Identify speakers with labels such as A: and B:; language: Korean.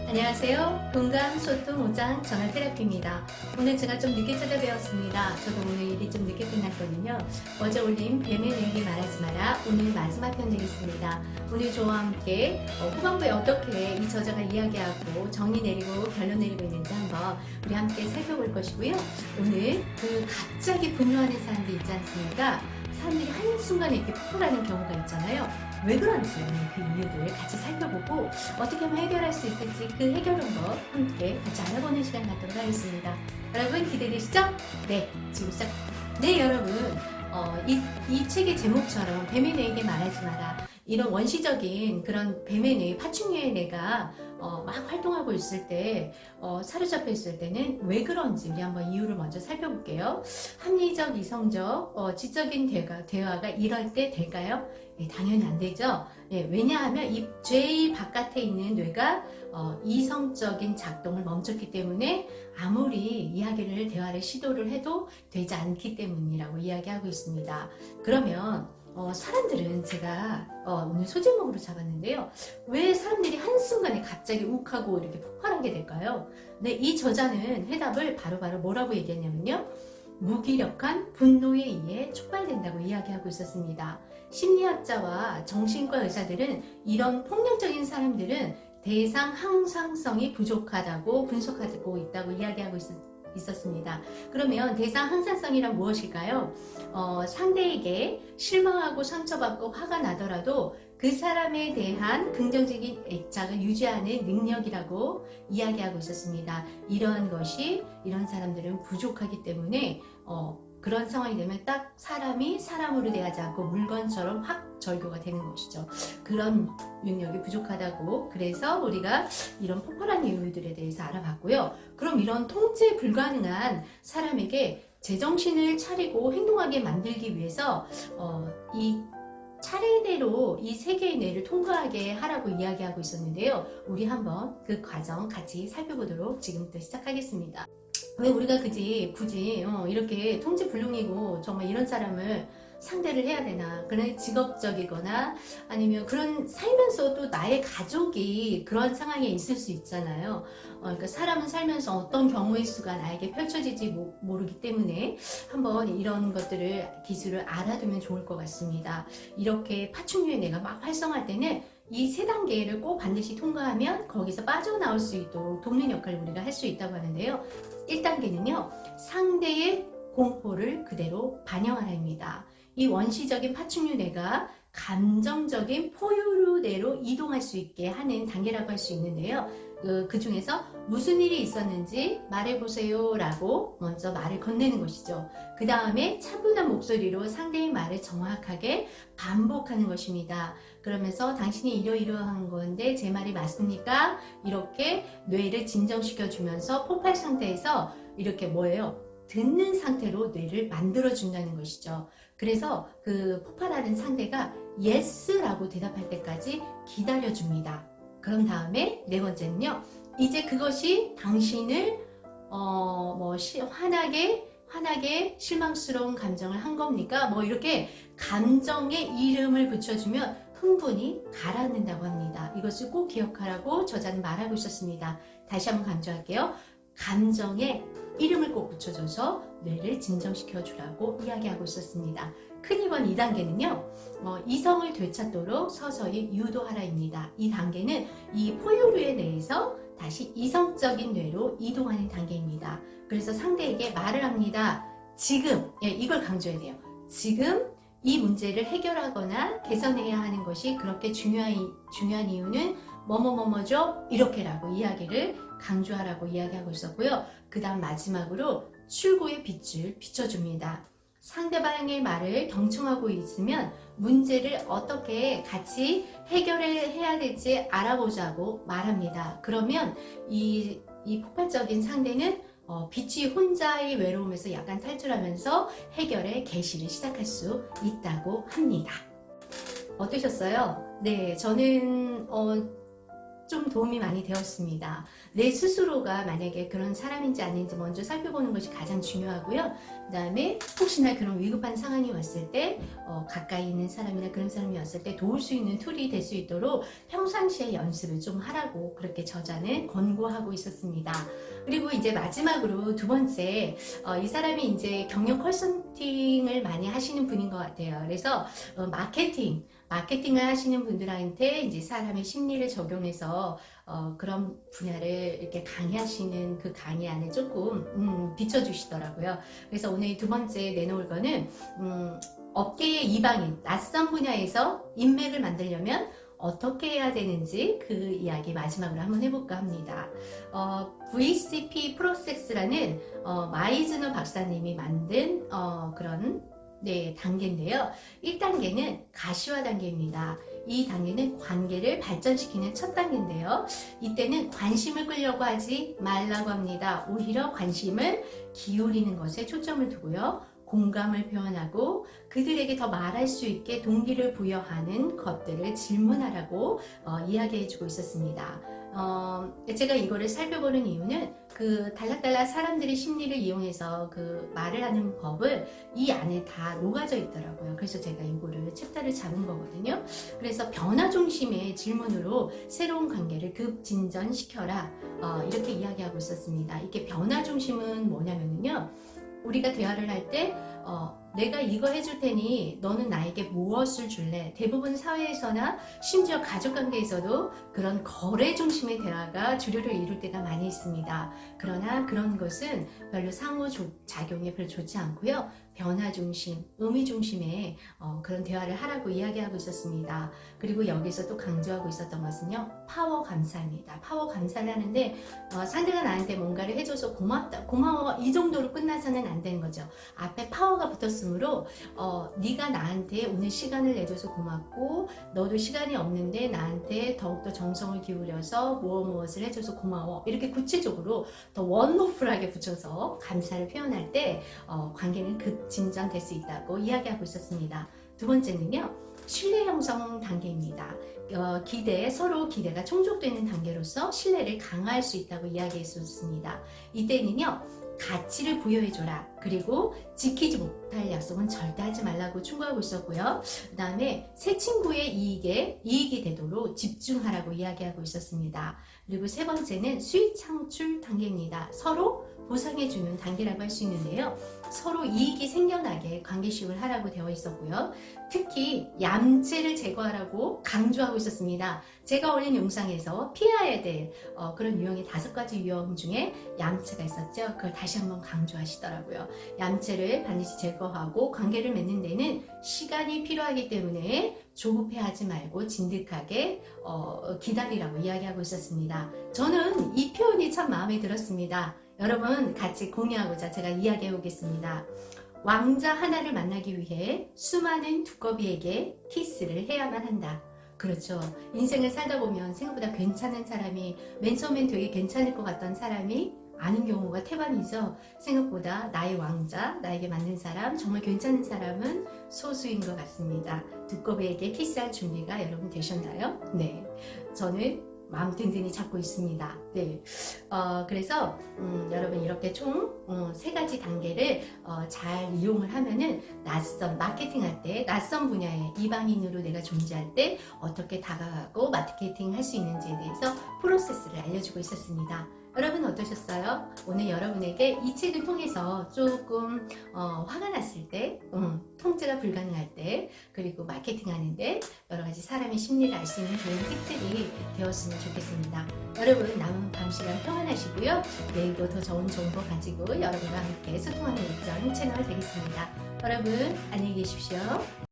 A: 안녕하세요. 공감, 소통, 오장, 전화 테라피입니다. 오늘 제가 좀 늦게 찾아뵈었습니다. 저도 오늘 일이 좀 늦게 끝났거든요. 어제 올린 뱀의 내기 말하지 마라. 오늘 마지막 편 되겠습니다. 오늘 저와 함께 후반부에 어떻게 이 저자가 이야기하고 정리 내리고 결론 내리고 있는지 한번 우리 함께 살펴볼 것이고요. 오늘 그 갑자기 분노하는 사람들 있지 않습니까? 사람들이 한순간에 이렇게 폭발하는 경우가 있잖아요. 왜 그런지 그 이유를 같이 살펴보고 어떻게 하면 해결할 수 있을지 그 해결원법 함께 같이 알아보는 시간 갖도록 하겠습니다. 여러분 기대되시죠? 네, 지금 시작. 네, 여러분 이 책의 제목처럼 뱀의 뇌에게 말하지 마라. 이런 원시적인 그런 뱀의 뇌, 파충류의 뇌가 막 활동하고 있을 때, 사로잡혀 있을 때는 왜 그런지 우리 한번 이유를 먼저 살펴볼게요. 합리적, 이성적, 지적인 대화가 이럴 때 될까요? 네, 당연히 안 되죠. 네, 왜냐하면 이 제일 바깥에 있는 뇌가 이성적인 작동을 멈췄기 때문에 아무리 대화를 시도를 해도 되지 않기 때문이라고 이야기하고 있습니다. 그러면 사람들은 제가 오늘 소제목으로 잡았는데요. 왜 사람들이 한순간에 갑자기 욱하고 이렇게 폭발하게 될까요? 네, 이 저자는 해답을 바로바로 뭐라고 얘기했냐면요. 무기력한 분노에 의해 촉발된다고 이야기하고 있었습니다. 심리학자와 정신과 의사들은 이런 폭력적인 사람들은 대상 항상성이 부족하다고 분석하고 있다고 이야기하고 있었습니다. 그러면 대상 항상성이란 무엇일까요? 상대에게 실망하고 상처받고 화가 나더라도 그 사람에 대한 긍정적인 애착을 유지하는 능력이라고 이야기하고 있었습니다. 이런 사람들은 부족하기 때문에 그런 상황이 되면 딱 사람이 사람으로 대하지 않고 물건처럼 확 절교가 되는 것이죠. 그런 능력이 부족하다고, 그래서 우리가 이런 폭발한 이유들에 대해서 알아봤고요. 그럼 이런 통제 불가능한 사람에게 제정신을 차리고 행동하게 만들기 위해서 이 차례대로 이 세 개의 뇌를 통과하게 하라고 이야기하고 있었는데요. 우리 한번 그 과정 같이 살펴보도록 지금부터 시작하겠습니다. 왜 우리가 굳이 이렇게 통제불능이고 정말 이런 사람을 상대를 해야 되나? 그런 직업적이거나 아니면 그런 살면서 또 나의 가족이 그런 상황에 있을 수 있잖아요. 그러니까 사람은 살면서 어떤 경우의 수가 나에게 펼쳐질지 모르기 때문에 한번 이런 기술을 알아두면 좋을 것 같습니다. 이렇게 파충류의 뇌가 막 활성화할 때는 이 세 단계를 꼭 반드시 통과하면 거기서 빠져나올 수 있도록 돕는 역할을 우리가 할 수 있다고 하는데요. 1단계는요. 상대의 공포를 그대로 반영하라입니다. 이 원시적인 파충류 뇌가 감정적인 포유류 뇌로 이동할 수 있게 하는 단계라고 할 수 있는데요. 그 중에서 무슨 일이 있었는지 말해보세요 라고 먼저 말을 건네는 것이죠. 그 다음에 차분한 목소리로 상대의 말을 정확하게 반복하는 것입니다. 그러면서 당신이 이러이러한 건데 제 말이 맞습니까? 이렇게 뇌를 진정시켜 주면서 폭발 상태에서 이렇게 듣는 상태로 뇌를 만들어준다는 것이죠. 그래서 그 폭발하는 상대가 yes라고 대답할 때까지 기다려줍니다. 그런 다음에 네 번째는요. 이제 그것이 당신을 화나게 실망스러운 감정을 한 겁니까? 이렇게 감정에 이름을 붙여주면 흥분이 가라앉는다고 합니다. 이것을 꼭 기억하라고 저자는 말하고 있었습니다. 다시 한번 강조할게요. 감정에 이름을 꼭 붙여줘서 뇌를 진정시켜 주라고 이야기하고 있었습니다. 큰 2번 2단계는요. 이성을 되찾도록 서서히 유도하라입니다. 이 단계는 이 포유류의 뇌에서 다시 이성적인 뇌로 이동하는 단계입니다. 그래서 상대에게 말을 합니다. 지금, 이걸 강조해야 돼요. 지금 이 문제를 해결하거나 개선해야 하는 것이 그렇게 중요한 이유는 뭐뭐뭐뭐죠? 이렇게라고 이야기를 강조하라고 이야기하고 있었고요. 그 다음 마지막으로 출구의 빛을 비춰줍니다. 상대방의 말을 경청하고 있으면 문제를 어떻게 같이 해결해야 될지 알아보자고 말합니다. 그러면 이 폭발적인 상대는 빛이 혼자의 외로움에서 약간 탈출하면서 해결의 개시를 시작할 수 있다고 합니다. 어떠셨어요? 네, 저는 좀 도움이 많이 되었습니다. 내 스스로가 만약에 그런 사람인지 아닌지 먼저 살펴보는 것이 가장 중요하고요. 그 다음에 혹시나 그런 위급한 상황이 왔을 때 가까이 있는 사람이나 그런 사람이 왔을 때 도울 수 있는 툴이 될 수 있도록 평상시에 연습을 좀 하라고 그렇게 저자는 권고하고 있었습니다. 그리고 이제 마지막으로 두 번째, 이 사람이 이제 경력 컨설팅을 많이 하시는 분인 것 같아요. 그래서 마케팅을 하시는 분들한테 이제 사람의 심리를 적용해서 그런 분야를 이렇게 강의하시는 그 강의 안에 조금 비춰주시더라고요. 그래서 오늘 두 번째 내놓을 거는 업계의 이방인, 낯선 분야에서 인맥을 만들려면 어떻게 해야 되는지 그 이야기 마지막으로 한번 해볼까 합니다. VCP 프로세스라는 마이즈너 박사님이 만든 그런 단계인데요. 1단계는 가시화 단계입니다. 이 단계는 관계를 발전시키는 첫 단계인데요. 이때는 관심을 끌려고 하지 말라고 합니다. 오히려 관심을 기울이는 것에 초점을 두고요. 공감을 표현하고 그들에게 더 말할 수 있게 동기를 부여하는 것들을 질문하라고 이야기해주고 있었습니다. 제가 이거를 살펴보는 이유는 그 달락달락 사람들의 심리를 이용해서 그 말을 하는 법을 이 안에 다 녹아져 있더라고요. 그래서 제가 이거를 챕터를 잡은 거거든요. 그래서 변화 중심의 질문으로 새로운 관계를 급진전시켜라, 이렇게 이야기하고 있었습니다. 이게 변화 중심은 뭐냐면요, 우리가 대화를 할 때 내가 이거 해줄 테니 너는 나에게 무엇을 줄래? 대부분 사회에서나 심지어 가족관계에서도 그런 거래 중심의 대화가 주류를 이룰 때가 많이 있습니다. 그러나 그런 것은 별로 상호작용에 별로 좋지 않고요. 변화 중심, 의미 중심의 그런 대화를 하라고 이야기하고 있었습니다. 그리고 여기서 또 강조하고 있었던 것은요, 파워 감사입니다. 파워 감사를 하는데 상대가 나한테 뭔가를 해줘서 고맙다, 고마워, 이 정도로 끝나서는 안 되는 거죠. 앞에 파워가 붙었으므로 네가 나한테 오늘 시간을 내줘서 고맙고, 너도 시간이 없는데 나한테 더욱더 정성을 기울여서 무엇을 해줘서 고마워, 이렇게 구체적으로 더 원로풀하게 붙여서 감사를 표현할 때 관계는 급진전될 수 있다고 이야기하고 있었습니다. 두 번째는요, 신뢰 형성 단계입니다. 서로 기대가 충족되는 단계로서 신뢰를 강화할 수 있다고 이야기했었습니다. 이때는요, 가치를 부여해줘라. 그리고 지키지 못할 약속은 절대 하지 말라고 충고하고 있었고요. 그 다음에 새 친구의 이익이 되도록 집중하라고 이야기하고 있었습니다. 그리고 세 번째는 수익 창출 단계입니다. 서로 보상해주는 단계라고 할 수 있는데요. 서로 이익이 생겨나게 관계식을 하라고 되어 있었고요. 특히 얌체를 제거하라고 강조하고 있었습니다. 제가 올린 영상에서 피해야 될 그런 유형의 5가지 유형 중에 얌체가 있었죠. 그걸 다시 한번 강조하시더라고요. 얌체를 반드시 제거하고 관계를 맺는 데는 시간이 필요하기 때문에 조급해하지 말고 진득하게 기다리라고 이야기하고 있었습니다. 저는 이 표현이 참 마음에 들었습니다. 여러분 같이 공유하고자 제가 이야기해 보겠습니다. 왕자 하나를 만나기 위해 수많은 두꺼비에게 키스를 해야만 한다. 그렇죠. 인생을 살다 보면 생각보다 괜찮은 사람이, 맨 처음엔 되게 괜찮을 것 같던 사람이 아닌 경우가 태반이죠. 생각보다 나의 왕자, 나에게 맞는 사람, 정말 괜찮은 사람은 소수인 것 같습니다. 두꺼비에게 키스할 준비가 여러분 되셨나요? 네. 저는 마음 든든히 잡고 있습니다. 네. 그래서 여러분 이렇게 총 3가지 단계를 잘 이용을 하면은 마케팅할 때, 낯선 분야에 이방인으로 내가 존재할 때 어떻게 다가가고 마케팅 할 수 있는지에 대해서 프로세스를 알려주고 있었습니다. 여러분 어떠셨어요? 오늘 여러분에게 이 책을 통해서 조금 화가 났을 때, 통제가 불가능할 때, 그리고 마케팅하는데 여러가지 사람의 심리를 알 수 있는 좋은 팁들이 되었으면 좋겠습니다. 여러분 남은 밤 시간 평안하시고요. 내일도 더 좋은 정보 가지고 여러분과 함께 소통하는 일정 채널 되겠습니다. 여러분 안녕히 계십시오.